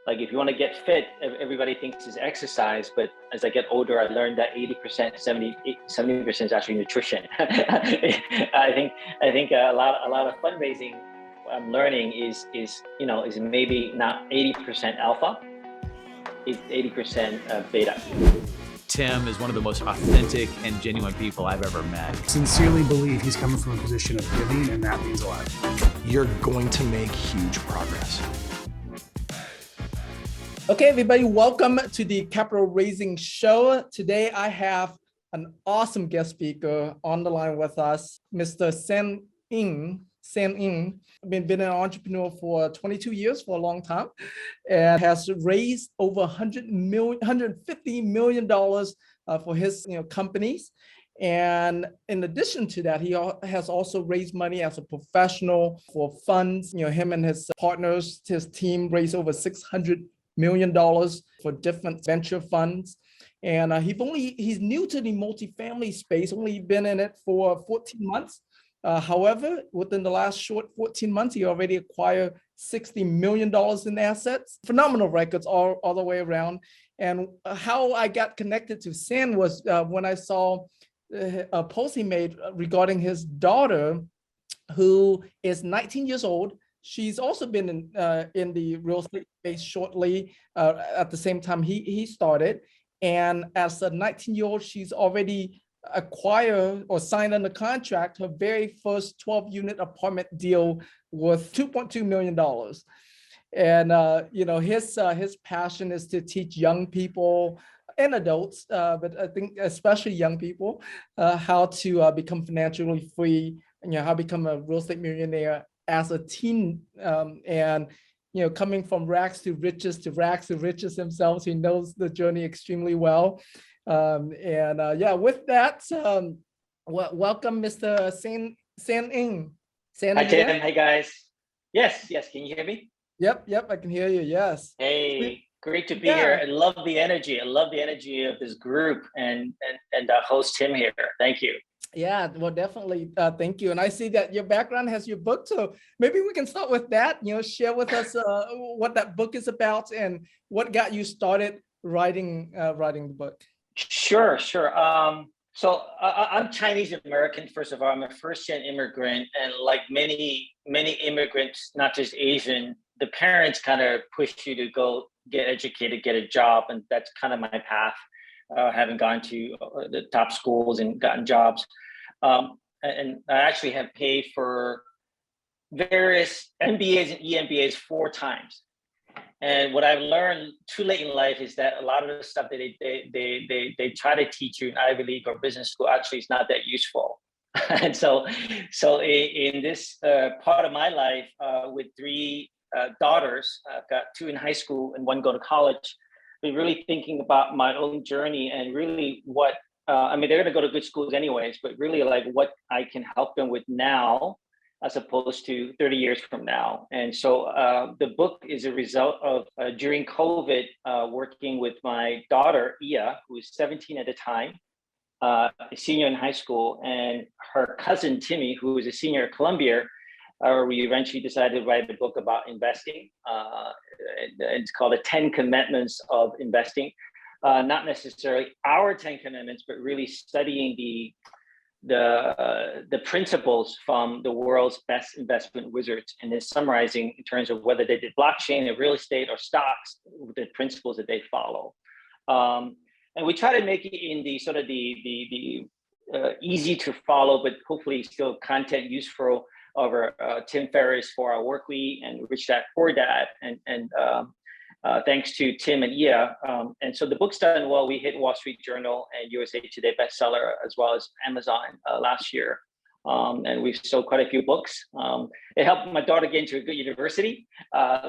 Like if you want to get fit, everybody thinks it's exercise, but as I get older, I learned that 80%, 70% is actually nutrition. I think a lot of fundraising I'm learning is maybe not 80% alpha, it's 80% beta. Tim is one of the most authentic and genuine people I've ever met. Sincerely believe he's coming from a position of giving, and that means a lot. You're going to make huge progress. Okay, everybody, welcome to the Capital Raising Show. Today, I have an awesome guest speaker on the line with us, Mr. San Eng. San Eng, been an entrepreneur for 22 years, for a long time, and has raised over $150 million for his companies. And in addition to that, he has also raised money as a professional for funds. Him and his partners, his team raised over $600 million for different venture funds. And he's new to the multifamily space, only been in it for 14 months. However, within the last short 14 months, he already acquired $60 million in assets. Phenomenal records all the way around. And how I got connected to San was when I saw a post he made regarding his daughter, who is 19 years old. She's also been in the real estate space shortly at the same time he started. And as a 19-year-old, she's already acquire or sign under contract her very first 12-unit apartment deal worth $2.2 million. And his passion is to teach young people and adults, but I think especially young people, how to become financially free, and how to become a real estate millionaire as a teen, and coming from rags to riches himself. He knows the journey extremely well. With that, welcome, Mr. San Eng. Hi, Tim. Hey, guys. Yes. Can you hear me? Yep. I can hear you. Yes. Hey, great to be here. I love the energy. Of this group and host Tim here. Thank you. Yeah, well, definitely. Thank you. And I see that your background has your book, so maybe we can start with that. Share with us what that book is about and what got you started writing the book. Sure. So I'm Chinese American. First of all, I'm a first-gen immigrant, and like many immigrants, not just Asian, the parents kind of push you to go get educated, get a job, and that's kind of my path. Having gone to the top schools and gotten jobs, and I actually have paid for various MBAs and EMBAs 4 times. And what I've learned too late in life is that a lot of the stuff that they try to teach you in Ivy League or business school actually is not that useful. And so in this part of my life, with 3 daughters, I've got 2 in high school and 1 going to college, been really thinking about my own journey and really what, they're going to go to good schools anyways, but really like what I can help them with now, as opposed to 30 years from now. And so the book is a result of during COVID, working with my daughter, Ia, who was 17 at the time, a senior in high school, and her cousin, Timmy, who was a senior at Columbia. We eventually decided to write a book about investing. It's called The 10 Commandments of Investing. Not necessarily our 10 commandments, but really studying the principles from the world's best investment wizards, and then summarizing in terms of whether they did blockchain or real estate or stocks, the principles that they follow. And we try to make it in the sort of the easy to follow, but hopefully still content useful over Tim Ferriss for our work week and Rich Dad Poor Dad, and thanks to Tim and Ia. And so the book's done well. We hit Wall Street Journal and USA Today bestseller, as well as Amazon last year. And we've sold quite a few books. It helped my daughter get into a good university,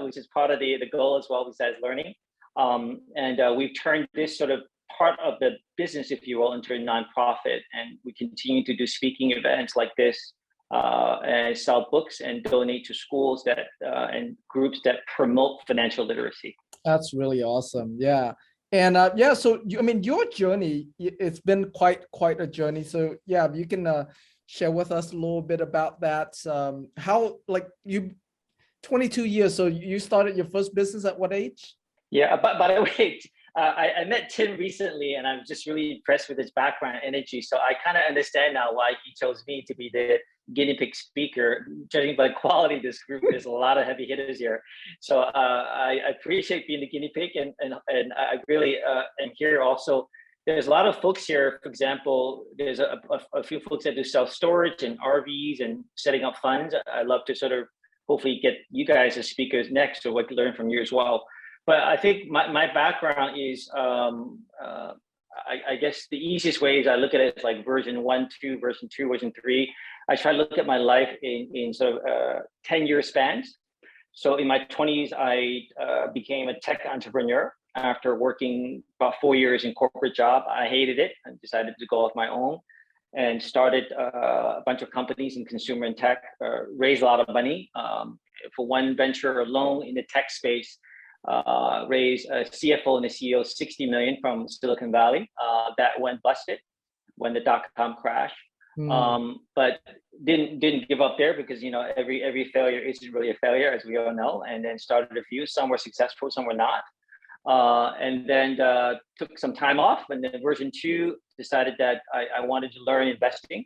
which is part of the goal as well, besides learning. And we've turned this sort of part of the business, if you will, into a nonprofit. And we continue to do speaking events like this, and sell books and donate to schools that and groups that promote financial literacy. That's really awesome. Yeah. And so your journey, it's been quite a journey. So yeah, you can share with us a little bit about that. How, like, you 22 years, so you started your first business at what age? Yeah, but by the way, I met Tim recently, and I'm just really impressed with his background energy. So I kind of understand now why he chose me to be the guinea pig speaker. Judging by the quality of this group, there's a lot of heavy hitters here. So I appreciate being the guinea pig, and I really am here also. There's a lot of folks here. For example, there's a few folks that do self-storage and RVs and setting up funds. I love to sort of hopefully get you guys as speakers next, so what to learn from you as well. But I think my background is, I guess the easiest way is I look at it as like version 1, 2, version 2, version 3. I try to look at my life in sort of 10-year spans. So in my 20s, I became a tech entrepreneur after working about 4 years in corporate job. I hated it and decided to go off my own and started a bunch of companies in consumer and tech, raised a lot of money. For one venture alone in the tech space, raised a CFO and a CEO 60 million from Silicon Valley. That went busted when the dot-com crash. But didn't give up there, because every failure isn't really a failure, as we all know. And then started a few. Some were successful, some were not. And then took some time off. And then version 2 decided that I wanted to learn investing.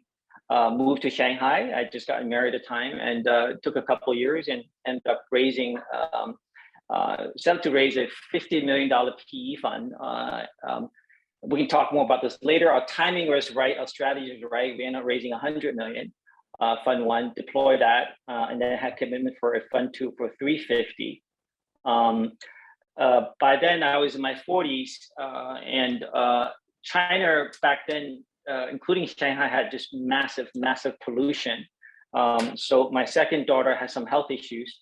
Moved to Shanghai. I just got married at the time, and took a couple of years and ended up raising. Set up to raise a $50 million PE fund. We can talk more about this later. Our timing was right. Our strategy was right. We ended up raising 100 million. Fund 1, deploy that, and then had commitment for a fund 2 for 350. By then, I was in my 40s, and China back then, including Shanghai, had just massive pollution. So my second daughter has some health issues.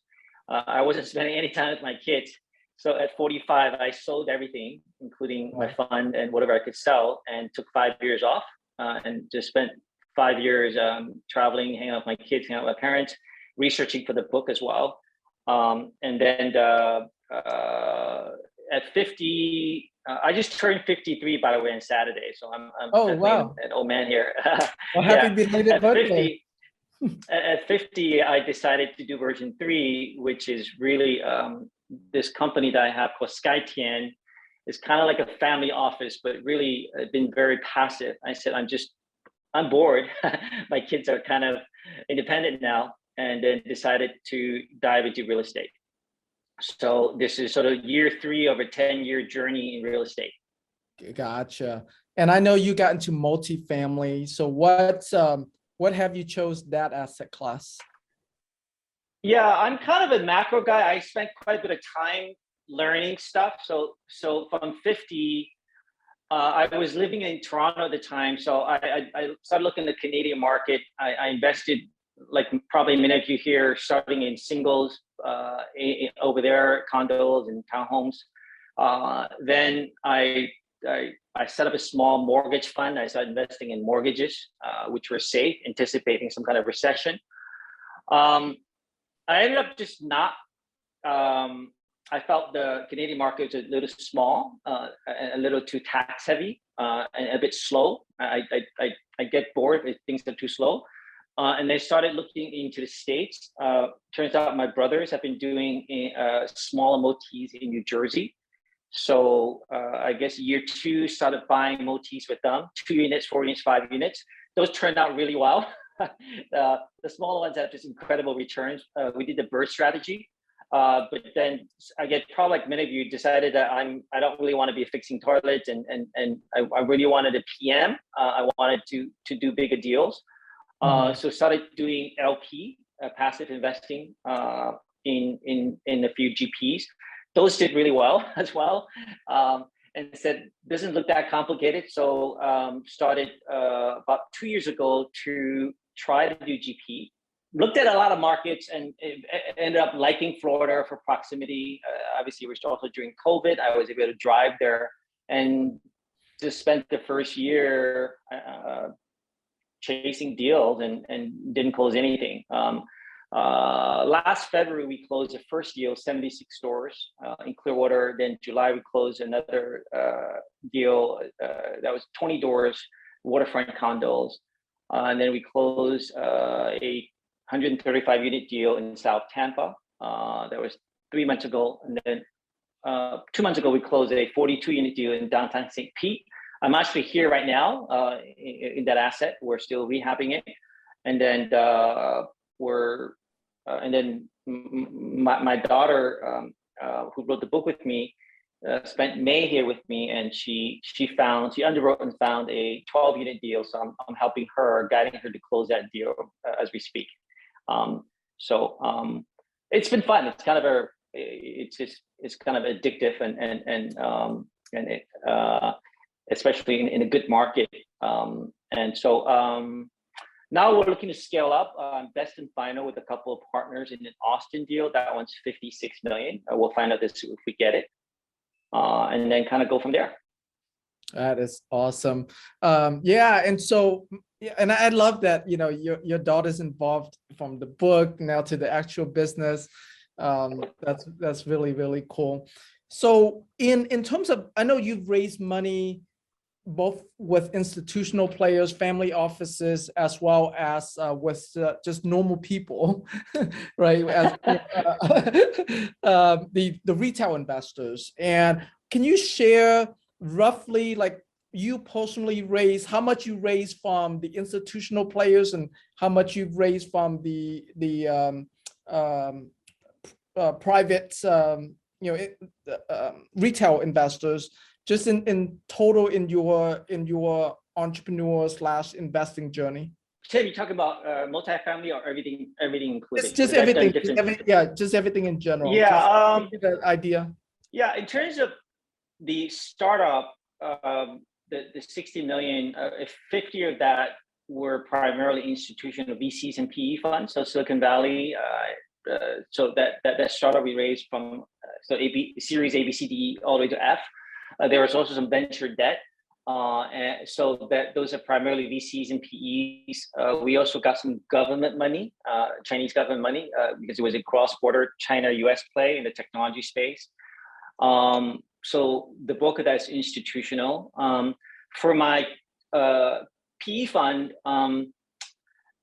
I wasn't spending any time with my kids. So at 45, I sold everything, including my fund and whatever I could sell, and took 5 years off, and just spent 5 years traveling, hanging out with my kids, hanging out with my parents, researching for the book as well. And then at 50, I just turned 53, by the way, on Saturday. So I'm an old man here. Well, happy belated birthday. At 50, I decided to do version 3, which is really this company that I have called Skytian. It's kind of like a family office, but really been very passive. I said, I'm bored. My kids are kind of independent now, and then decided to dive into real estate. So this is sort of year 3 of a 10-year journey in real estate. Gotcha. And I know you got into multifamily. So what have you chose that asset class? Yeah, I'm kind of a macro guy. I spent quite a bit of time learning stuff. So from 50, I was living in Toronto at the time. So I started looking at the Canadian market. I invested, like probably many of you here, starting in singles over there, condos and townhomes. Then I set up a small mortgage fund. I started investing in mortgages, which were safe, anticipating some kind of recession. I ended up just not, I felt the Canadian market was a little small, a little too tax heavy, and a bit slow. I get bored if things are too slow. And they started looking into the States. Turns out my brothers have been doing small MOTs in New Jersey. So I guess year 2 started buying MOTs with them, 2 units, 4 units, 5 units. Those turned out really well. The smaller ones have just incredible returns. We did the bird strategy, but then I get probably like many of you decided that I don't really want to be fixing toilets, and I really wanted a PM. I wanted to do bigger deals. So started doing LP, passive investing, in a few GPs. Those did really well as well. And said, doesn't look that complicated. So started about 2 years ago to try to do GP. Looked at a lot of markets and ended up liking Florida for proximity. Obviously, we're also during COVID. I was able to drive there and just spent the first year chasing deals and didn't close anything. Last February, we closed the first deal, 76 stores in Clearwater. Then July, we closed another deal that was 20 doors, waterfront condos. And then we closed a 135 unit deal in South Tampa. That was 3 months ago. And then 2 months ago, we closed a 42 unit deal in downtown St. Pete. I'm actually here right now in that asset. We're still rehabbing it. And then my daughter, who wrote the book with me, spent May here with me, and she underwrote and found a 12 unit deal. So I'm helping her, guiding her to close that deal as we speak. It's been fun. It's kind of it's kind of addictive and especially in a good market. Now we're looking to scale up. Best and final with a couple of partners in an Austin deal. That one's $56 million. We'll find out this if we get it, and then kind of go from there. That is awesome. And I love that your daughter's involved from the book now to the actual business. That's really, really cool. So in terms of, I know you've raised money both with institutional players, family offices, as well as with just normal people, right? As, the retail investors. And can you share roughly, like, you personally raise, how much you raise from the institutional players and how much you've raised from the private retail investors, just in total in your entrepreneur / investing journey? So you're talking about multifamily or everything included? It's just everything. Just everything in general. Yeah. Just the idea. Yeah. In terms of the startup, the 60 million, 50 of that were primarily institutional VCs and PE funds. So Silicon Valley. So that startup we raised from Series A, B, C, D, E, all the way to F. There was also some venture debt. And so those are primarily VCs and PEs. We also got some government money, Chinese government money, because it was a cross-border China-US play in the technology space. So the bulk of that is institutional. For my PE fund, the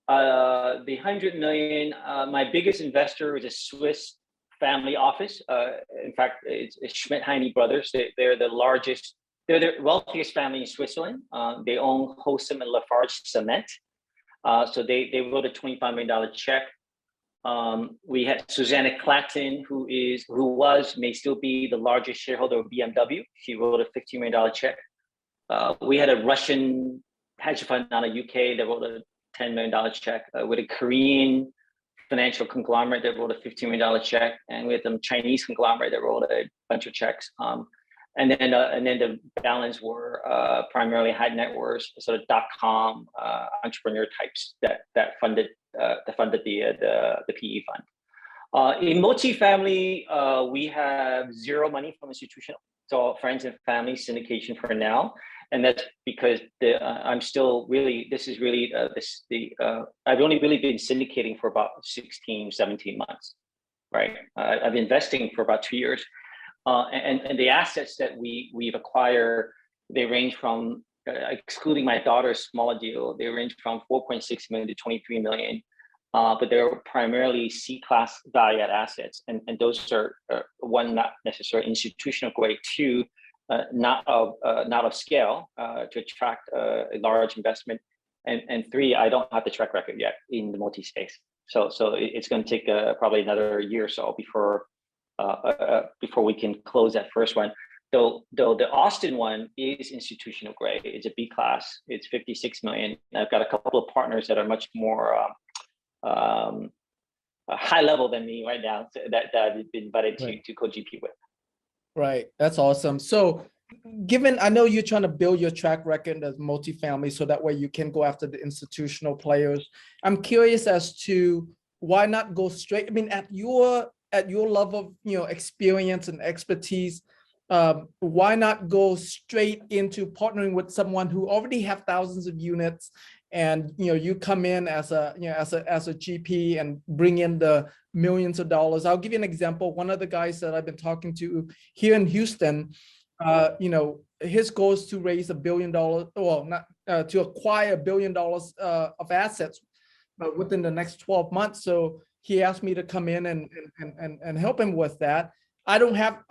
100 million, my biggest investor is a Swiss family office. In fact, it's Schmidt-Heine Brothers. They're the largest, they're the wealthiest family in Switzerland. They own Holcim and Lafarge Cement. So they wrote a $25 million check. We had Susanna Clatten, who may still be the largest shareholder of BMW. She wrote a $15 million check. We had a Russian hedge fund out of UK that wrote a $10 million check, with a Korean financial conglomerate that wrote a $15 million check, and we had some Chinese conglomerate that wrote a bunch of checks. And then the balance were primarily high net worth, sort of .com entrepreneur types that funded the PE fund. In multifamily, we have zero money from institutional, so friends and family syndication for now. And that's because I'm still really, I've only really been syndicating for about 16, 17 months, right? I've been investing for about 2 years. And the assets that we've acquired, they range from, excluding my daughter's smaller deal, they range from 4.6 million to 23 million. But they're primarily C-class value-add assets. And those are, one, not necessarily institutional grade, two, not of scale to attract a large investment, and three, I don't have the track record yet in the multi space. So it's going to take probably another year or so before we can close that first one. Though the Austin one is institutional grade. It's a B class. It's 56 million. I've got a couple of partners that are much more high level than me right now that I've been invited to co-GP with. Right, that's awesome. So given, I know you're trying to build your track record as multifamily so that way you can go after the institutional players. I'm curious as to why not go straight, I mean, at your level of experience and expertise, why not go straight into partnering with someone who already have thousands of units, and you come in as a GP and bring in the millions of dollars. I'll give you an example. One of the guys that I've been talking to here in Houston, his goal is to raise $1 billion, well, not to acquire $1 billion of assets within the next 12 months. So he asked me to come in and help him with that. I don't have,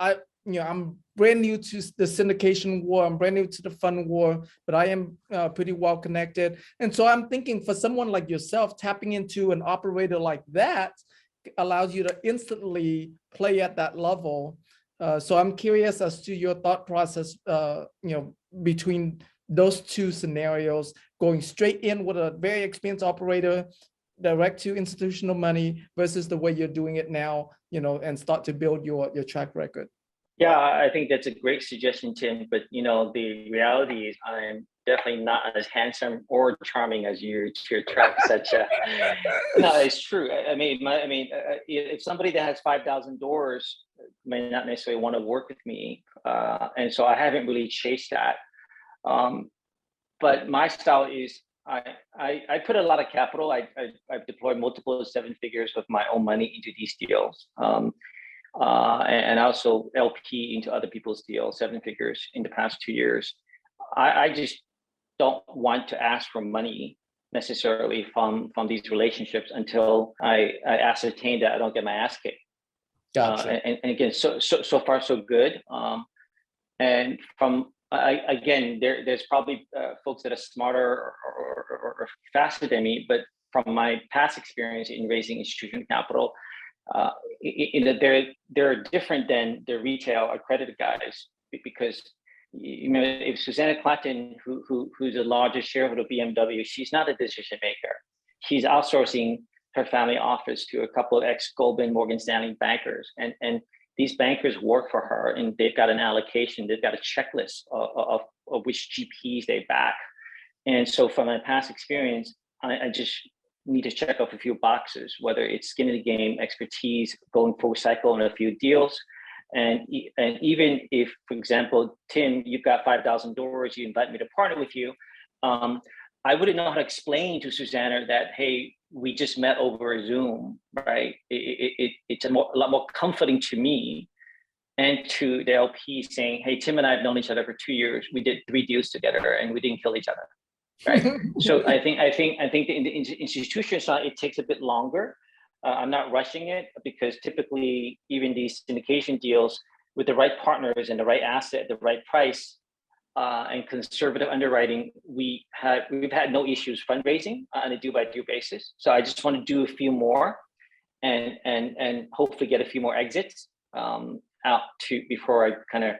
I'm brand new to the syndication war. I'm brand new to the fund war, but I am pretty well connected. And so I'm thinking for someone like yourself, tapping into an operator like that allows you to instantly play at that level. So I'm curious as to your thought process, between those two scenarios, going straight in with a very experienced operator, direct to institutional money versus the way you're doing it now, and start to build your track record. Yeah, I think that's a great suggestion, Tim. But the reality is, I'm definitely not as handsome or charming as you to attract such a. No, it's true. I mean, if somebody that has 5,000 doors may not necessarily want to work with me, and so I haven't really chased that. But my style is I put a lot of capital. I've deployed multiple 7 figures of my own money into these deals. And also LP into other people's deals, 7 figures in the past 2 years. I just don't want to ask for money necessarily from these relationships until I ascertain that I don't get my ass kicked. Gotcha. And again, so far so good. And from again, there's probably folks that are smarter or faster than me, but from my past experience in raising institutional capital, they're different than the retail accredited guys, because if Susanna Clanton, who's the largest shareholder of BMW, she's not a decision maker. She's outsourcing her family office to a couple of ex-Goldman, Morgan Stanley bankers, and these bankers work for her, and they've got an allocation, they've got a checklist of which GPs they back. And so from my past experience, I just need to check off a few boxes, whether it's skin in the game, expertise, going full cycle on a few deals. And even if, for example, Tim, you've got 5,000 doors, you invite me to partner with you, I wouldn't know how to explain to Susanna that, hey, we just met over Zoom, right? It's a lot more comforting to me and to the LP saying, hey, Tim and I have known each other for 2 years. We did 3 deals together and we didn't kill each other, right? So I think in the institutional side, it takes a bit longer. I'm not rushing it, because typically even these syndication deals with the right partners and the right asset, the right price, and conservative underwriting, we've had no issues fundraising on a deal-by-deal basis. So I just want to do a few more, and hopefully get a few more exits out before I kind of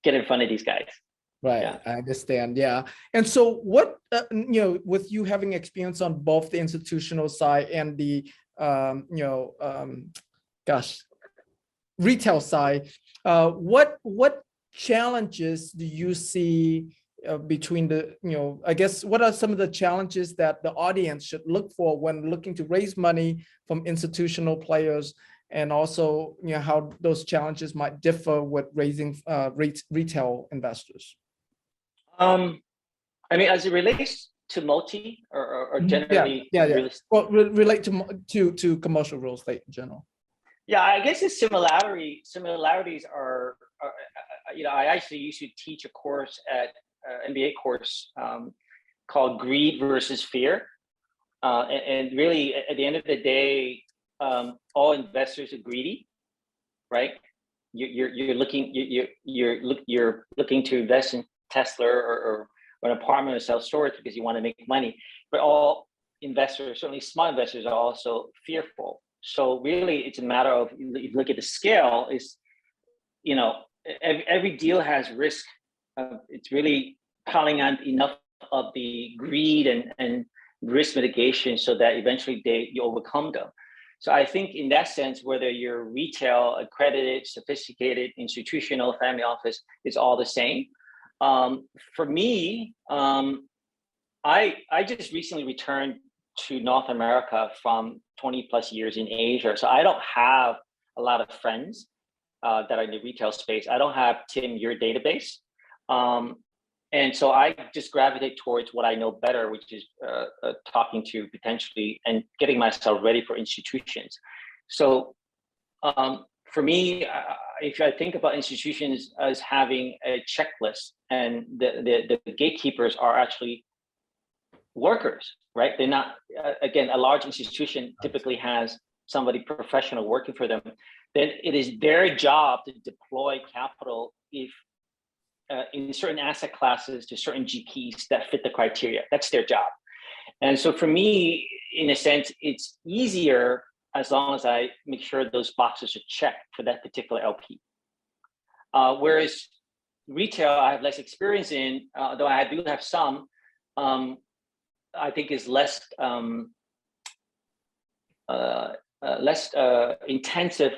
get in front of these guys. Right, yeah. I understand. Yeah, and so what with you having experience on both the institutional side and the retail side, what challenges do you see between the, I guess, what are some of the challenges that the audience should look for when looking to raise money from institutional players, and also, how those challenges might differ with raising retail investors? I mean, as it relates to multi or generally, well, relate to commercial real estate in general. Yeah, I guess the similarities are I actually used to teach a course at MBA course called Greed versus Fear, and really at the end of the day, all investors are greedy, right? You're looking to invest in Tesla or an apartment or self-storage because you want to make money, but all investors, certainly small investors, are also fearful. So really, it's a matter of, if you look at the scale, is every deal has risk. It's really piling on enough of the greed and risk mitigation so that eventually you overcome them. So I think in that sense, whether you're retail, accredited, sophisticated, institutional, family office, it's all the same. For me, I just recently returned to North America from 20 plus years in Asia. So I don't have a lot of friends that are in the retail space. I don't have, Tim, your database. And so I just gravitate towards what I know better, which is talking to potentially and getting myself ready for institutions. So for me, if I think about institutions as having a checklist, and the gatekeepers are actually workers, right? They're not, again, a large institution typically has somebody professional working for them. then it is their job to deploy capital if in certain asset classes to certain GPs that fit the criteria. That's their job. And so for me, in a sense, it's easier as long as I make sure those boxes are checked for that particular LP. Whereas retail, I have less experience in, though I do have some, I think is less intensive,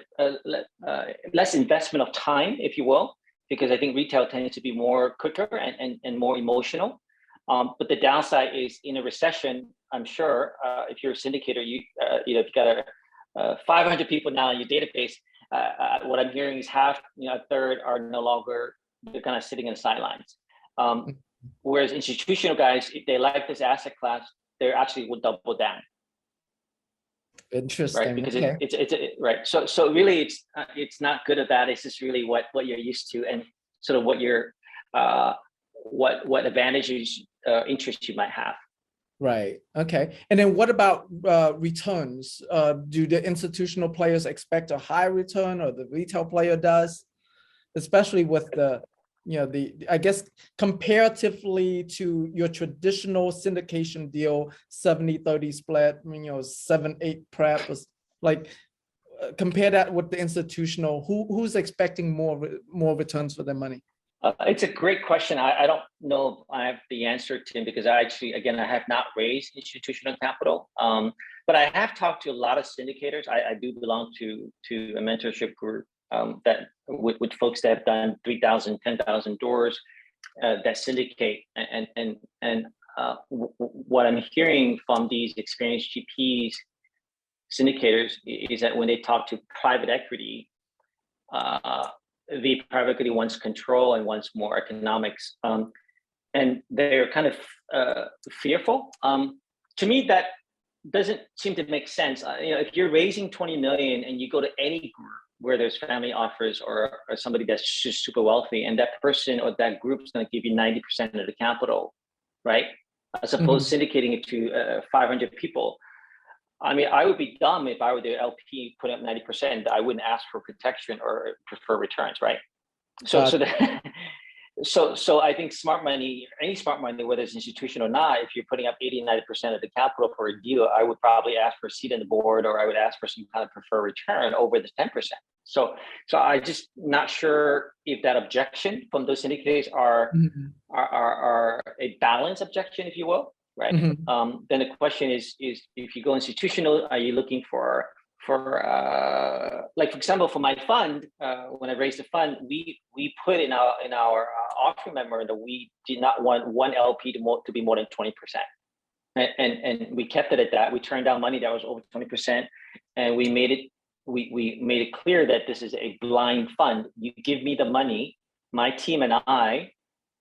less investment of time, if you will, because I think retail tends to be more quicker and more emotional. But the downside is in a recession, I'm sure if you're a syndicator, if you've got 500 people now in your database, what I'm hearing is half, a third are no longer, they're kind of sitting in the sidelines. Whereas institutional guys, if they like this asset class, they actually will double down. Interesting. Right, because okay. it's right. So really, it's not good or bad. It's just really what you're used to and sort of what your what advantages, interests you might have. Right. Okay. And then what about returns? Do the institutional players expect a high return, or the retail player does? Especially with the, I guess comparatively to your traditional syndication deal, 70-30 split, 7-8 prep, like compare that with the institutional. Who's expecting more returns for their money? It's a great question. I don't know I have the answer, Tim, because I have not raised institutional capital. But I have talked to a lot of syndicators. I do belong to a mentorship group that with folks that have done 3,000, 10,000 doors that syndicate. And what I'm hearing from these experienced GPs, syndicators, is that when they talk to private equity, the private equity wants control and wants more economics, and they're kind of fearful. To me, that doesn't seem to make sense. If you're raising 20 million and you go to any group where there's family offers or somebody that's just super wealthy, and that person or that group is going to give you 90% of the capital, right? As opposed to syndicating it to 500 people. I mean, I would be dumb if I were the LP putting up 90%. I wouldn't ask for protection or prefer returns, right? So I think smart money, any smart money, whether it's institutional or not, if you're putting up 80-90% of the capital for a deal, I would probably ask for a seat on the board, or I would ask for some kind of preferred return over the 10%. So I just not sure if that objection from those syndicators are a balanced objection, if you will. Right. Then the question is if you go institutional, are you looking for like, for example, for my fund, when I raised the fund, we put in our offering memo that we did not want one LP to be more than 20%, and we kept it at that. We turned down money that was over 20%, and we made it clear that this is a blind fund. You give me the money, my team and I,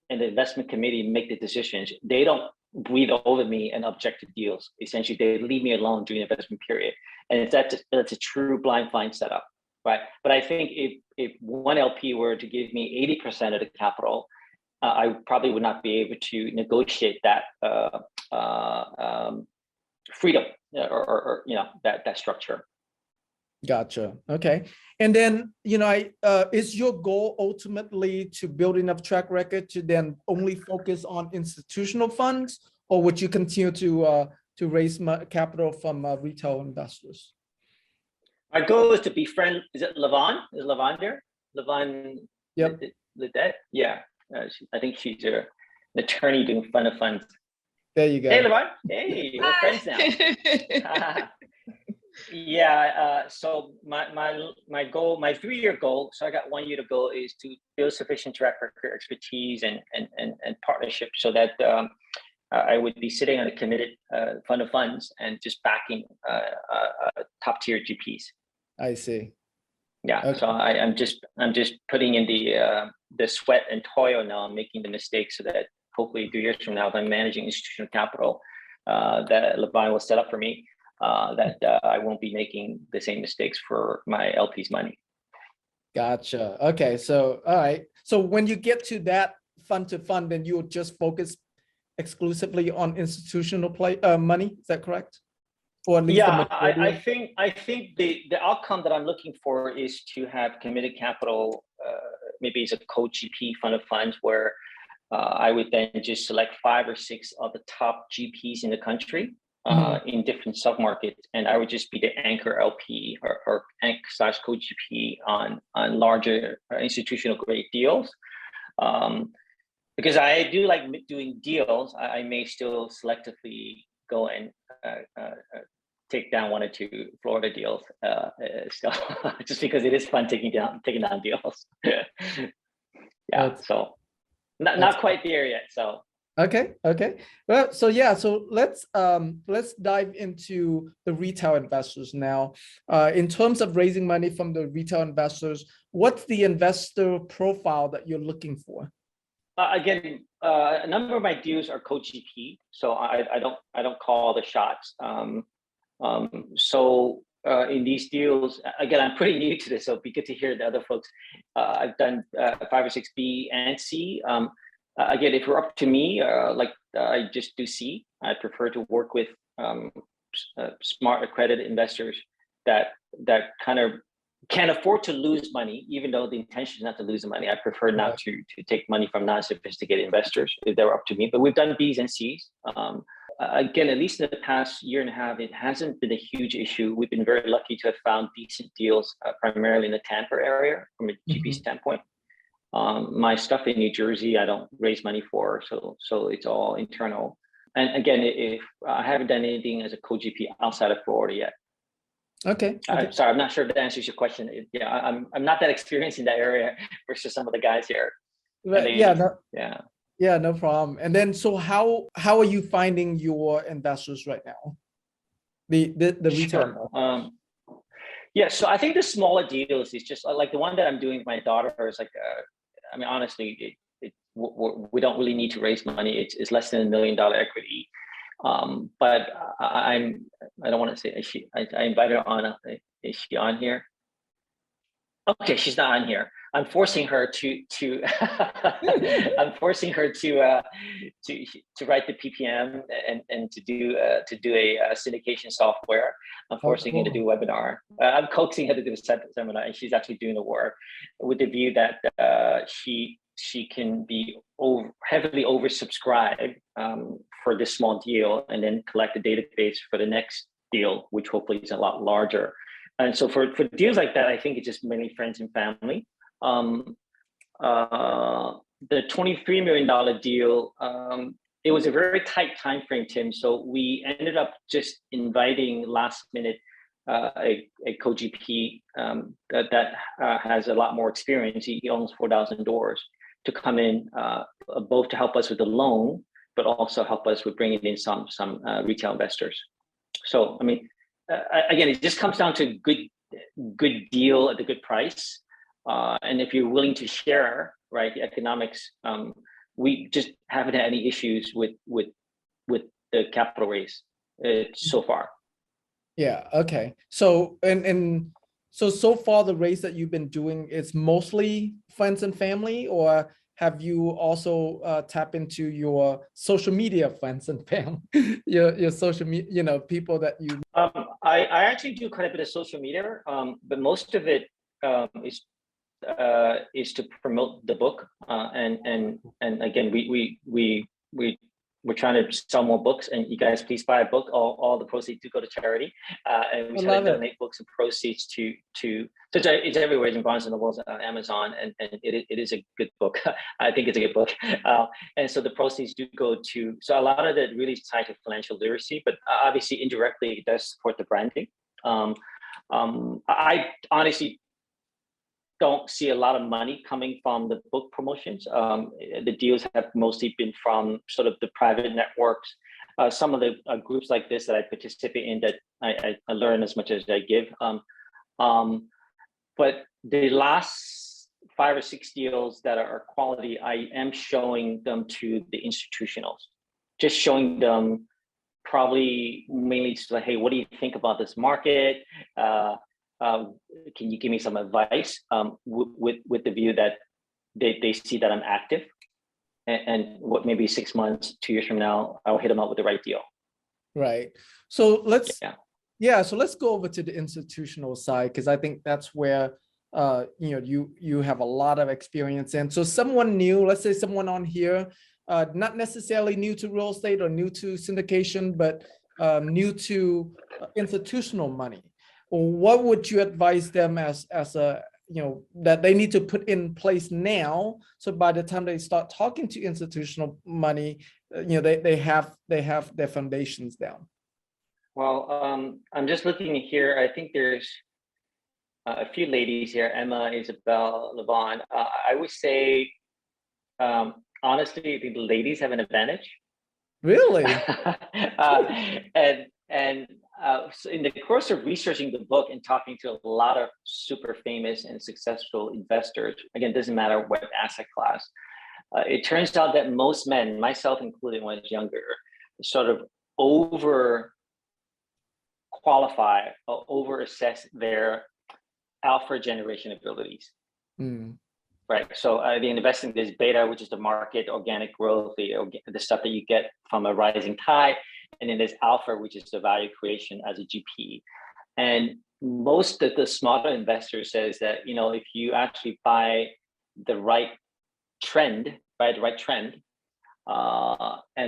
and the investment committee make the decisions. They don't breathe over me and object to deals. Essentially, they leave me alone during the investment period. And that's a true blind fund setup, right? But I think if one LP were to give me 80% of the capital, I probably would not be able to negotiate that freedom or that structure. Gotcha. Okay. And then, is your goal ultimately to build enough track record to then only focus on institutional funds, or would you continue to raise capital from retail investors? My goal is to befriend, is it Levon? Is Levon there? Levon? Yep. Ledet? Yeah. I think she's an attorney doing fund of funds. There you go. Hey, Levon. Hey, we're friends now. Yeah, so my goal, my 3-year goal, so I got 1 year to go, is to build sufficient track record, expertise, and partnership so that I would be sitting on a committed fund of funds and just backing top tier GPs. I see. Yeah, okay. So I'm just putting in the sweat and toil now. I'm making the mistakes so that hopefully 2 years from now, if I'm managing institutional capital, that Levon will set up for me. That I won't be making the same mistakes for my LP's money. Gotcha. Okay. So, all right. So when you get to that fund to fund, then you'll just focus exclusively on institutional money. Is that correct? or at least the Yeah, majority? I think the outcome that I'm looking for is to have committed capital, maybe it's a co-GP fund of funds where I would then just select 5 or 6 of the top GPs in the country in different submarkets, and I would just be the anchor LP or anchor slash co-GP on larger institutional grade deals. Because I do like doing deals, I may still selectively go and take down 1 or 2 Florida deals, still, just because it is fun taking down deals. Yeah, so not quite there yet. So okay. Well, so yeah, so let's dive into the retail investors now. In terms of raising money from the retail investors, what's the investor profile that you're looking for? Again, a number of my deals are co-GP, so I don't call the shots. So in these deals, again, I'm pretty new to this, so it'd be good to hear the other folks. I've done 5 or 6 B and C. Again, if you're up to me, I just do C. I prefer to work with smart accredited investors that kind of can afford to lose money, even though the intention is not to lose the money. I prefer not to take money from non-sophisticated investors if they're up to me. But we've done Bs and Cs. Again, at least in the past year and a half, it hasn't been a huge issue. We've been very lucky to have found decent deals, primarily in the Tampa area from a GP standpoint. My stuff in New Jersey, I don't raise money for, so it's all internal. And again, if I haven't done anything as a co-GP outside of Florida yet. Okay. Sorry, I'm not sure if that answers your question. Yeah, I'm not that experienced in that area versus some of the guys here. Yeah, no problem. And then, so how are you finding your investors right now? The retail. Sure. Yeah, so I think the smaller deals is just like the one that I'm doing with my daughter is like, I mean, honestly, we don't really need to raise money. It's less than $1 million equity. But I don't want to say, I invited her on, is she on here? Okay, she's not on here. I'm forcing her to I'm forcing her to write the PPM and to do a syndication software. I'm forcing her to do a webinar. I'm coaxing her to do a seminar, and she's actually doing the work with the view that she can be heavily oversubscribed for this small deal, and then collect a database for the next deal, which hopefully is a lot larger. And so for deals like that, I think it's just mainly friends and family. The $23 million deal, it was a very tight time frame, Tim. So we ended up just inviting last minute a co-GP that has a lot more experience. He owns 4,000 doors, to come in, both to help us with the loan, but also help us with bringing in some retail investors. So, I mean, again, it just comes down to good deal at a good price. And if you're willing to share, right, the economics, we just haven't had any issues with the capital raise so far. Yeah. Okay. So so far the raise that you've been doing is mostly friends and family, or have you also tap into your social media friends and family, your social media, people that you? I actually do quite a bit of social media, but most of it is to promote the book, and again, we're trying to sell more books, and you guys please buy a book. All the proceeds do go to charity, and we try to donate books and proceeds to it's everywhere. It's in Barnes and Noble, on Amazon, and it is a good book. I think it's a good book, and so the proceeds do go to. So a lot of it really is tied to financial literacy, but obviously indirectly it does support the branding. I honestly don't see a lot of money coming from the book promotions. The deals have mostly been from sort of the private networks, some of the groups like this that I participate in, that I learn as much as I give. But the last 5 or 6 deals that are quality, I am showing them to the institutionals, just showing them probably mainly just like, hey, what do you think about this market? Can you give me some advice, with the view that they see that I'm active, and what, maybe 6 months, 2 years from now, I'll hit them up with the right deal. Right. So Yeah, so let's go over to the institutional side because I think that's where you have a lot of experience. And so someone new, let's say someone on here, not necessarily new to real estate or new to syndication, but new to institutional money. What would you advise them as a that they need to put in place now, so by the time they start talking to institutional money, they have their foundations down? Well, I'm just looking here. I think there's a few ladies here, Emma, Isabel, Levon. I would say, honestly, I think the ladies have an advantage. Really? So in the course of researching the book and talking to a lot of super famous and successful investors, again, doesn't matter what asset class, it turns out that most men, myself included when I was younger, sort of over qualify or over assess their alpha generation abilities. Right. So the investing, there's beta, which is the market, organic growth, the stuff that you get from a rising tide. And then there's alpha, which is the value creation as a GP. And most of the smarter investors says that, if you actually buy the right trend, and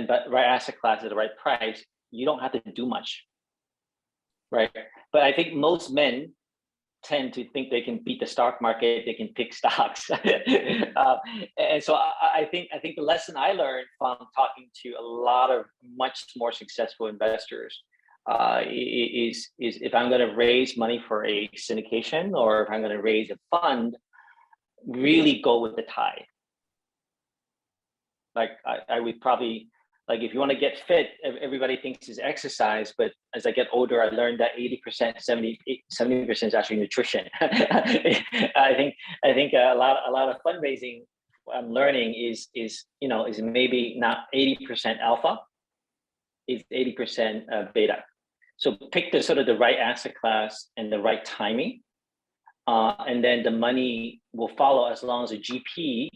but right asset class at the right price, you don't have to do much. Right. But I think most men tend to think they can beat the stock market, they can pick stocks. And so I think the lesson I learned from talking to a lot of much more successful investors is if I'm going to raise money for a syndication or if I'm going to raise a fund, really go with the tide. Like I would probably, like if you want to get fit, everybody thinks is exercise, but as I get older, I learned that 80%, 70% is actually nutrition. I think a lot of fundraising I'm learning is maybe not 80% alpha, it's 80% beta. So pick the sort of the right asset class and the right timing, and then the money will follow as long as the GP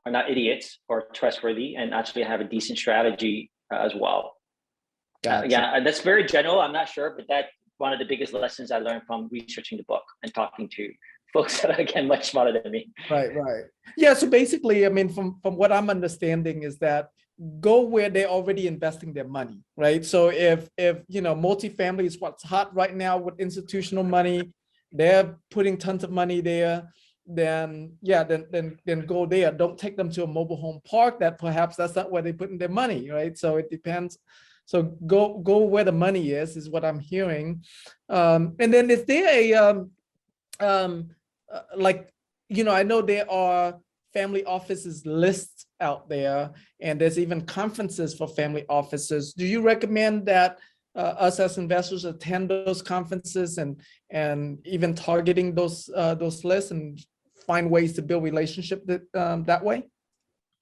are not idiots or trustworthy and actually have a decent strategy as well. Gotcha. Yeah, that's very general. I'm not sure, but that's one of the biggest lessons I learned from researching the book and talking to folks that are, again, much smarter than me. Right. Yeah, so basically, I mean, from what I'm understanding is that go where they're already investing their money, right? So if multifamily is what's hot right now with institutional money, they're putting tons of money there, then go there. Don't take them to a mobile home park that perhaps that's not where they're putting their money, right? So it depends. So go where the money is what I'm hearing. And then is there I know there are family offices lists out there, and there's even conferences for family offices. Do you recommend that us as investors attend those conferences and even targeting those lists and find ways to build relationship that way?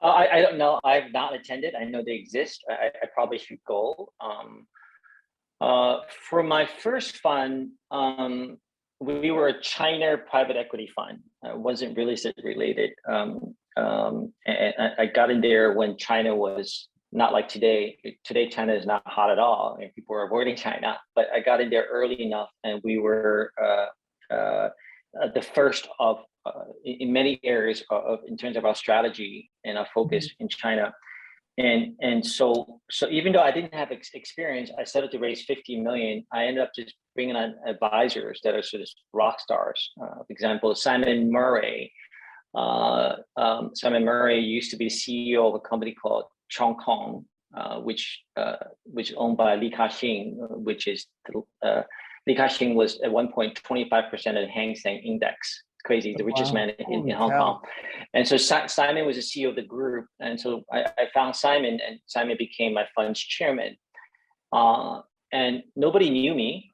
I don't know. I've not attended. I know they exist. I probably should go. For my first fund, we were a China private equity fund. It wasn't real estate related. And I got in there when China was not like today. Today, China is not hot at all, and people are avoiding China. But I got in there early enough, and we were the first of in many areas in terms of our strategy and our focus in China. And so even though I didn't have experience, I started to raise 50 million. I ended up just bringing on advisors that are sort of rock stars. For example, Simon Murray. Simon Murray used to be CEO of a company called Chong Kong, which is owned by Li Ka-shing, which is Li Ka-shing was at one point 25% of the Hang Seng Index. Crazy, the richest man in Hong Kong. And so Simon was the CEO of the group. And so I found Simon, and Simon became my fund's chairman. And nobody knew me,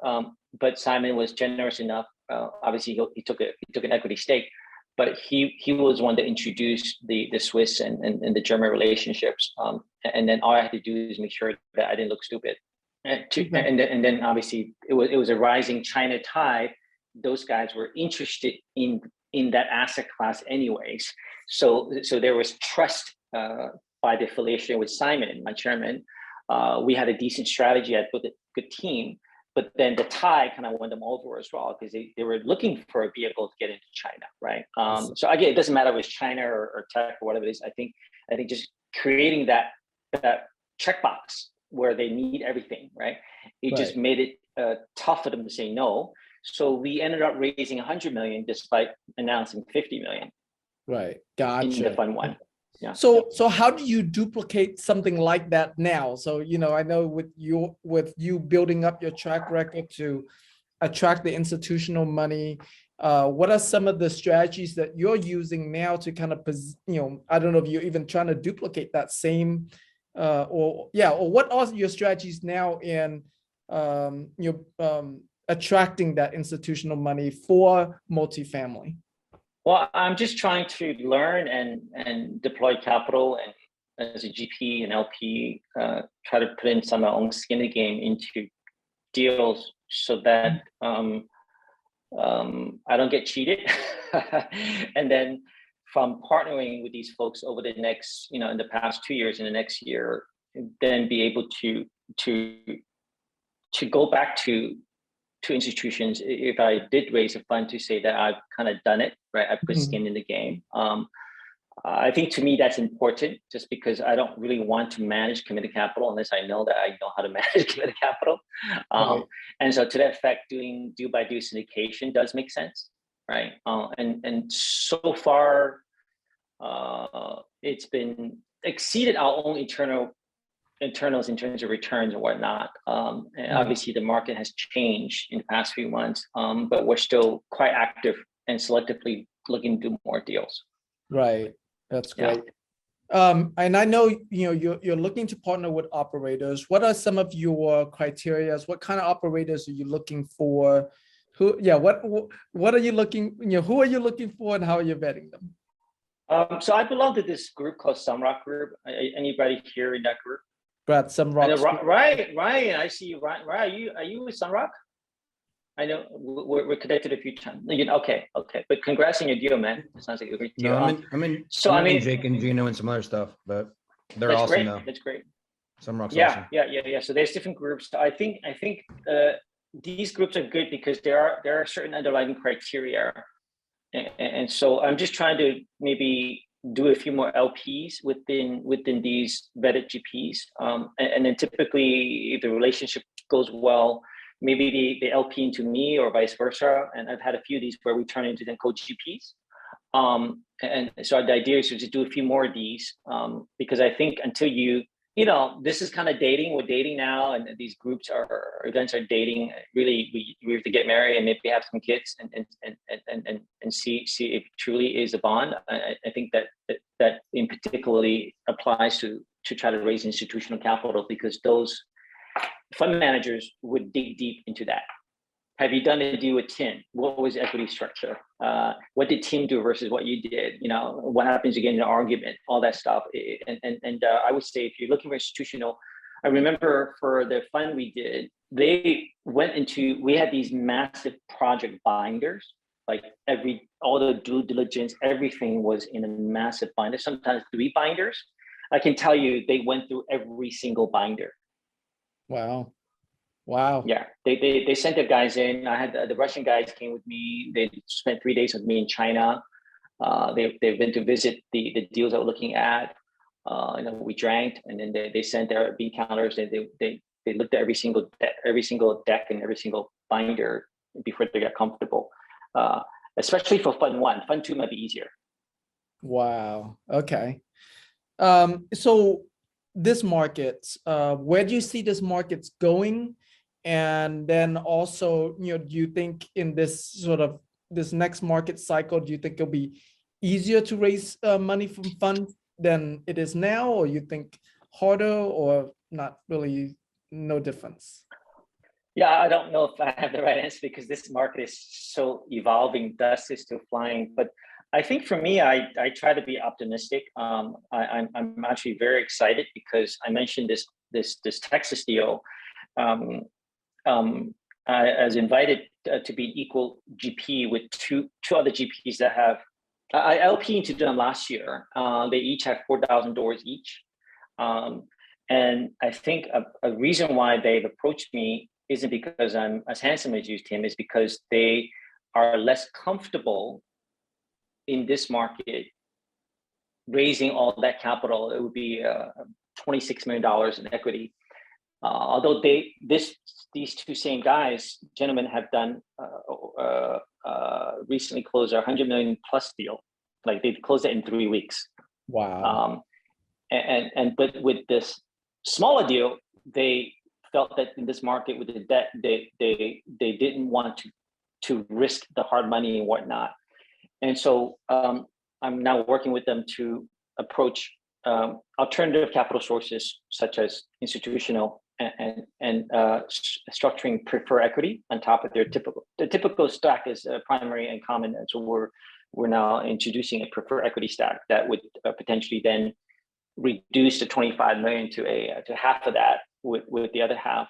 but Simon was generous enough. Obviously, he took an equity stake, but he was one that introduced the Swiss and the German relationships. And then all I had to do is make sure that I didn't look stupid. And then obviously it was a rising China tide. Those guys were interested in that asset class anyways. So there was trust by the affiliation with Simon, my chairman. We had a decent strategy. I built a good team. but then the tide kind of won them over as well because they were looking for a vehicle to get into China, right? So again, it doesn't matter if it's China or tech or whatever it is. I think just creating that checkbox where they need everything, right? It just made it tough for them to say no. So we ended up raising 100 million despite announcing 50 million. Right. Gotcha. In the fund one. Yeah. So how do you duplicate something like that now? So, I know with you building up your track record to attract the institutional money, what are some of the strategies that you're using now to kind of, I don't know if you're even trying to duplicate that same, or what are your strategies now in attracting that institutional money for multifamily? Well, I'm just trying to learn and deploy capital and as a GP and LP, try to put in some of my own skin in the game into deals so that I don't get cheated. And then from partnering with these folks over the next, in the past 2 years, in the next year, then be able to go back to institutions if I did raise a fund to say that I've kind of done it, right? I put skin in the game. I think to me that's important just because I don't really want to manage committed capital unless I know that I know how to manage committed capital. And so to that effect, doing deal by deal syndication does make sense, right? And so far, it's been exceeded our own internals in terms of returns and whatnot. And obviously the market has changed in the past few months, but we're still quite active and selectively looking to do more deals. Right, that's great. And I know you're looking to partner with operators. What are some of your criteria? What kind of operators are you looking for? What are you looking? Who are you looking for, and how are you vetting them? So I belong to this group called Sunrock Group. Anybody here in that group? Brad, Sunrock. Ryan, I see you. Ryan, are you with Sunrock? I know we're connected a few times. Okay. But congrats on your deal, man. It sounds like a great deal. No, I'm in Jake and Gino and some other stuff, but they're awesome great. though. That's great. Sunrock's awesome. Yeah. So there's different groups. I think these groups are good because there are certain underlying criteria, and so I'm just trying to maybe do a few more LPs within these vetted GPs, and then typically if the relationship goes well, maybe the LP into me or vice versa. And I've had a few of these where we turn into then co-GPs. And so the idea is to just do a few more of these, because I think until this is kind of dating. We're dating now, and these events are dating. Really, we have to get married and maybe have some kids and see if it truly is a bond. I think that in particularly applies to try to raise institutional capital, because those fund managers would dig deep into that. Have you done a deal with Tim? What was the equity structure? What did Tim do versus what you did? What happens again in an argument? All that stuff. And I would say if you're looking for institutional, I remember for the fund we did, we had these massive project binders, like all the due diligence, everything was in a massive binder, sometimes 3 binders. I can tell you they went through every single binder. Wow. Yeah, they sent their guys in. I had the Russian guys came with me. They spent 3 days with me in China. They've been to visit the deals that we're looking at. We drank, and then they sent their bean counters. They looked at every single deck and every single binder before they got comfortable. Especially for Fund 1. Fund 2 might be easier. Wow. Okay. So this market, where do you see this market's going? And then also, do you think in this next market cycle, do you think it'll be easier to raise money from funds than it is now, or you think harder, or not really, no difference? Yeah, I don't know if I have the right answer because this market is so evolving. Dust is still flying, but I think for me, I try to be optimistic. I'm actually very excited because I mentioned this Texas deal. I was invited to be an equal GP with two other GPs that have. I LP into them last year. They each have 4,000 doors each, and I think a reason why they've approached me isn't because I'm as handsome as you, Tim. It's because they are less comfortable in this market raising all that capital. It would be $26 million in equity. Although these two same gentlemen have done recently closed a $100 million plus deal. Like they closed it in 3 weeks. Wow. But with this smaller deal, they felt that in this market with the debt, they didn't want to risk the hard money and whatnot. And so I'm now working with them to approach alternative capital sources such as institutional and structuring preferred equity on top of their typical stack is primary and common. And so we're now introducing a preferred equity stack that would potentially then reduce the 25 million to half of that, with the other half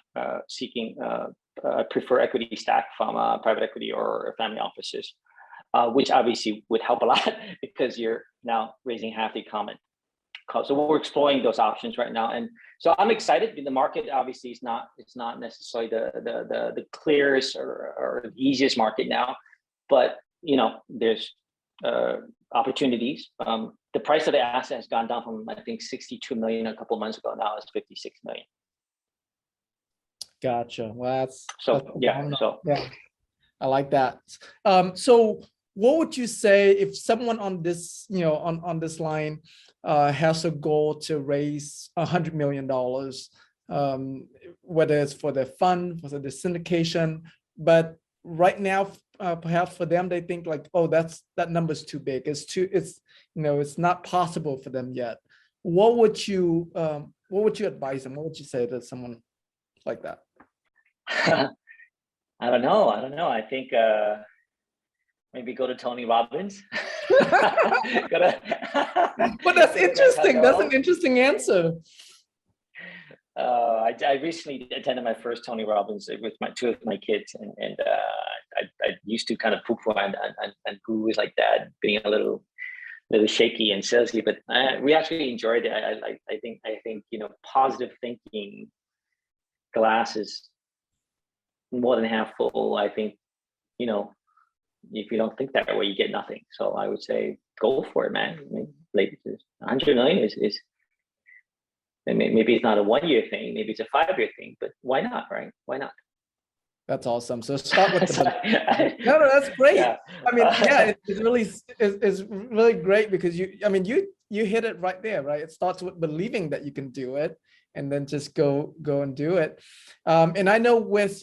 seeking a preferred equity stack from private equity or family offices, which obviously would help a lot because you're now raising half the common. So we're exploring those options right now, and so I'm excited. The market obviously is not necessarily the clearest or the easiest market now, but there's opportunities. The price of the asset has gone down from I think 62 million a couple of months ago. Now it's 56 million. Gotcha. Well, that's yeah. I like that. So what would you say if someone on this, on this line has a goal to raise $100 million, whether it's for their fund, for the syndication, but right now, perhaps for them, they think like, oh, that number's too big. It's not possible for them yet. What would you advise them? What would you say to someone like that? I don't know. I think maybe go to Tony Robbins. But that's interesting. That's an interesting answer. I recently attended my first Tony Robbins with two of my kids, and I used to kind of poo-poo and gurus like that, being a little shaky and salesy, but we actually enjoyed it. I think positive thinking, glass is more than half full. I think if you don't think that way, you get nothing. So I would say go for it, man. I mean, like 100 million is maybe it's not a 1 year thing, maybe it's a 5-year thing, but why not, right? Why not? That's awesome. So start with no, that's great. Yeah. I mean, yeah, it's really great because you hit it right there, right? It starts with believing that you can do it, and then just go and do it. And I know with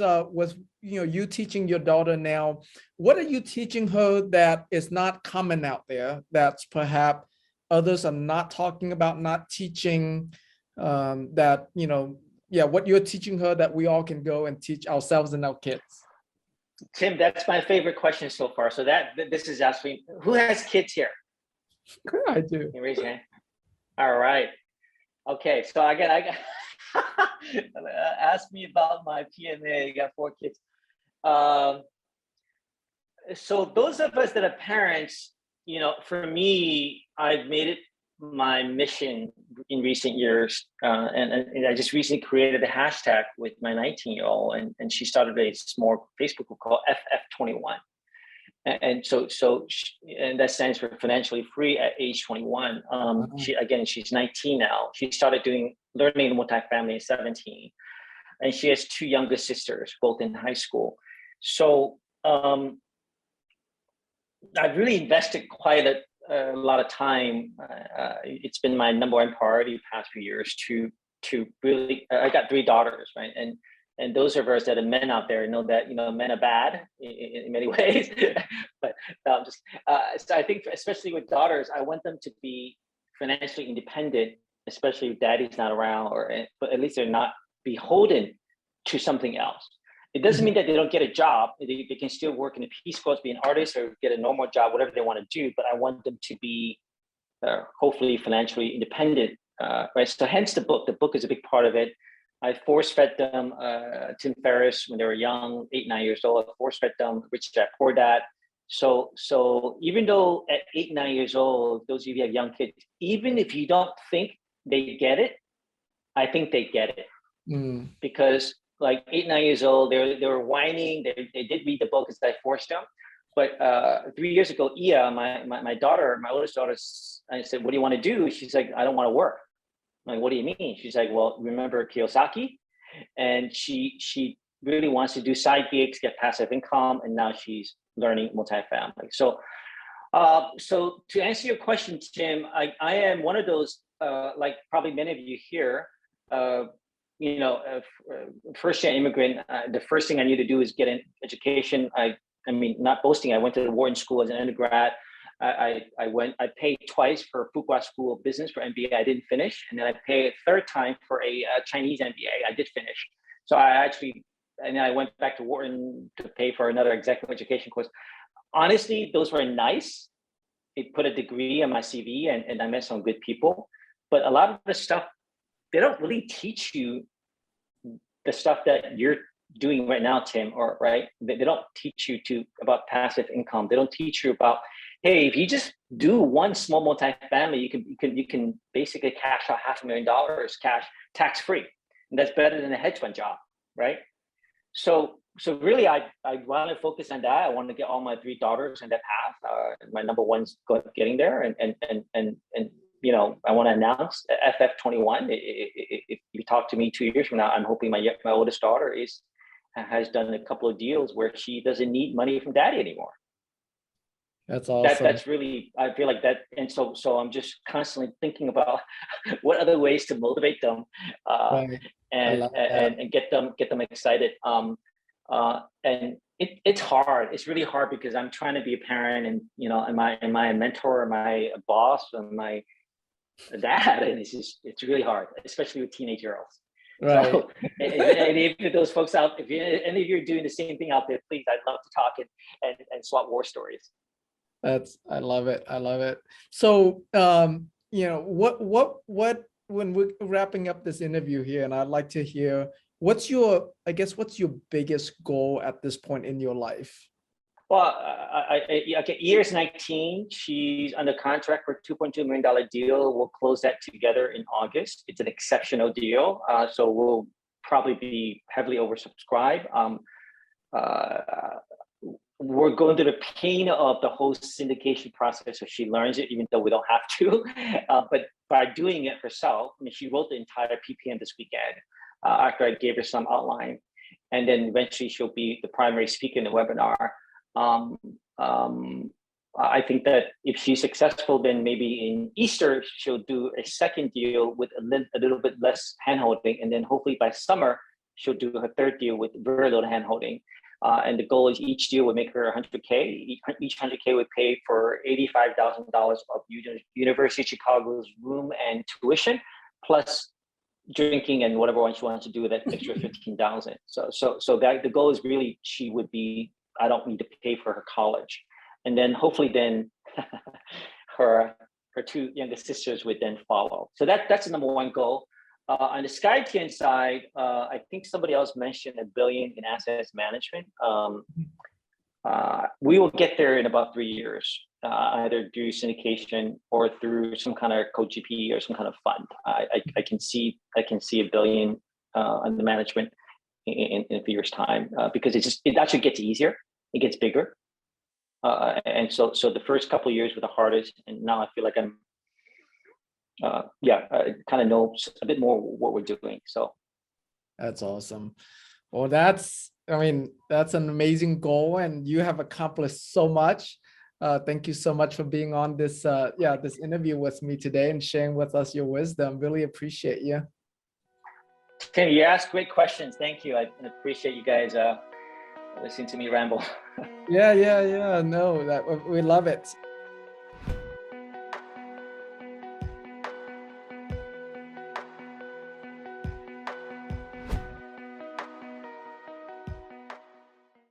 you teaching your daughter now, what are you teaching her that is not common out there, that's perhaps others are not talking about, not teaching, that what you're teaching her that we all can go and teach ourselves and our kids? Tim, that's my favorite question so far. So this is actually, who has kids here? I do. Can you raise your hand? All right. Okay, so I got ask me about my PMA. I got 4 kids. So those of us that are parents, for me, I've made it my mission in recent years, and I just recently created a hashtag with my 19-year-old, and she started a small Facebook group called FF21, and and that stands for financially free at age 21. She's 19 now. She started learning multifamily at 17, and she has 2 younger sisters, both in high school. So I've really invested quite a lot of time. It's been my number 1 priority the past few years to really. I got 3 daughters, right, and those of us that are men out there know that men are bad in many ways. But so I think especially with daughters, I want them to be financially independent, especially if daddy's not around, but at least they're not beholden to something else. It doesn't mean that they don't get a job. They can still work in the Peace Corps, be an artist, or get a normal job, whatever they want to do. But I want them to be hopefully financially independent, right? So hence the book. The book is a big part of it. I force-fed them Tim Ferriss when they were young, 8, 9 years old. I force-fed them Rich Dad, Poor Dad. So even though at 8, 9 years old, those of you who have young kids, even if you don't think they get it, I think they get it. Because like 8, 9 years old. They were whining. They did read the book because I forced them. But 3 years ago, Ia, my daughter, my oldest daughter, I said, "What do you want to do?" She's like, "I don't want to work." I'm like, "What do you mean?" She's like, "Well, remember Kiyosaki?" And she really wants to do side gigs, get passive income, and now she's learning multifamily. So, so to answer your question, Tim, I am one of those, like probably many of you here, you know, first-gen immigrant. The first thing I need to do is get an education. I mean, not boasting. I went to the Wharton School as an undergrad. I paid twice for Fuqua School of Business for MBA. I didn't finish, and then I paid a third time for a Chinese MBA. I did finish. So and then I went back to Wharton to pay for another executive education course. Honestly, those were nice. It put a degree on my CV, and I met some good people. But a lot of the stuff, they don't really teach you the stuff that you're doing right now, Tim, or right? They don't teach you about passive income. They don't teach you about, hey, if you just do one small multifamily, you can basically cash out $500,000 cash tax free, and that's better than a hedge fund job, right? So really, I want to focus on that. I want to get all my 3 daughters in that path. My number one's getting there, and you know, I want to announce FF21. If you talk to me 2 years from now, I'm hoping my oldest daughter has done a couple of deals where she doesn't need money from daddy anymore. That's awesome. That's really, I feel like that. And so I'm just constantly thinking about what other ways to motivate them, Right. and get them excited. And it's hard. It's really hard because I'm trying to be a parent, and you know, am I a mentor? Am I a boss? Am I a dad? And it's really hard, especially with teenage girls. Right. So, and if those folks out, if any of you are doing the same thing out there, please, I'd love to talk and swap war stories. I love it. I love it. So, you know, what when we're wrapping up this interview here, and I'd like to hear what's your biggest goal at this point in your life? Well, okay, Ia's 19. She's under contract for a $2.2 million deal. We'll close that together in August. It's an exceptional deal. So we'll probably be heavily oversubscribed. We're going through the pain of the whole syndication process, so she learns it, even though we don't have to. But by doing it herself, I mean, she wrote the entire PPM this weekend after I gave her some outline. And then eventually she'll be the primary speaker in the webinar. I think that if she's successful, then maybe in Easter, she'll do a second deal with a little bit less handholding. And then hopefully by summer, she'll do her third deal with very little handholding. And the goal is each deal would make her $100K. Each $100K would pay for $85,000 of University of Chicago's room and tuition, plus drinking and whatever one she wants to do with that extra $15,000. So that the goal is really I don't need to pay for her college, and then hopefully her 2 younger sisters would then follow. So that's the number one goal. On the Skytian side, I think somebody else mentioned $1 billion in assets management. We will get there in about 3 years, either through syndication or through some kind of co-GP or some kind of fund. I can see $1 billion under management in a few years' time, because it actually gets easier. It gets bigger, and so the first couple of years were the hardest, and now I feel like I'm. I kind of know a bit more what we're doing. So that's awesome. Well, that's an amazing goal, and you have accomplished so much. Thank you so much for being on this this interview with me today and sharing with us your wisdom. Really appreciate you. Tim, you asked great questions. Thank you. I appreciate you guys listening to me ramble. Yeah. No, we love it.